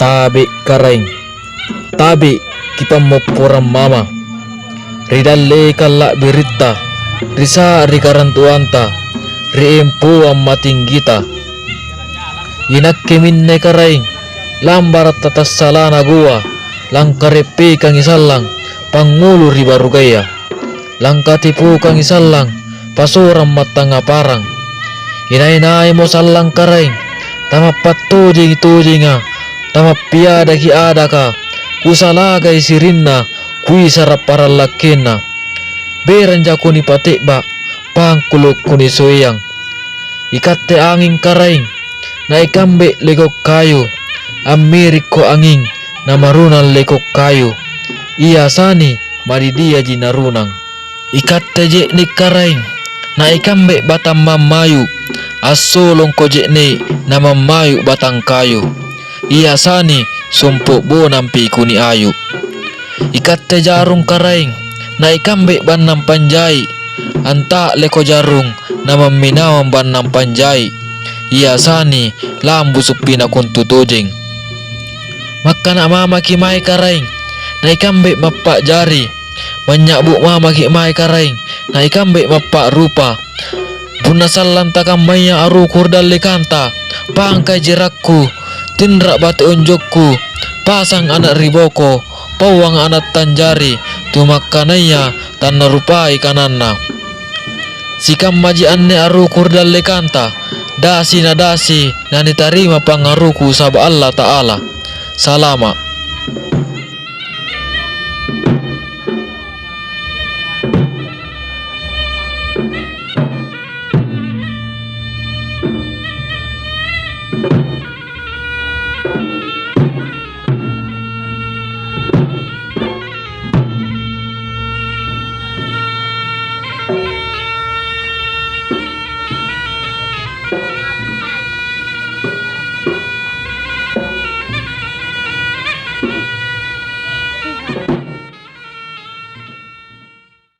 Tabi karaing, tabi kipammo puram mama. Ridalle kalla birita, risa rikarantuanta, riempu ang matinggita. Inakkiminne karaing, lambarat tatas salana gua, langkarepe kang isalang, pangulo ribarugaya. Langkatipu kang isalang, pasuram matanga parang. Inainay mo salang karaing, tamapat tujing-tujinga, tamappiada ki ada ka, kusalagay sirinna, kui sarap para lakena. Beranja ko ni patikba, pangkulok ko ni soyang. Ikatte angin karaing, na ikambe legok kayo, amirik ko angin, na marunang legok kayo. Iya sani, maridia jinarunang. Ikatte je ni karaing, na ikambe batang mamayu, asolong ko je ni, na mamayu batang kayo. Iya sani sumpo bonang piku ni ayu. Ikatte jarung karaing, na ikambe banang panjai, anta leko jarung na maminawang banang panjai. Iya sani lambu supina kuntutujing. Maka na mama kimai karaing, na ikambe mapak jari, manyabu mama kimai karaing, na ikambe mapak rupa. Buna salantakan maya aru kurdali kanta, pangkai jirakku, tindrak batu unjukku, pasang anak riboko, pawang anak tanjari, tumakanaya tanah rupai kananna. Sikam maji anne aru kurdali kanta, dasi na dasi, na nitarima pangaruku sab Allah Ta'ala. Salama.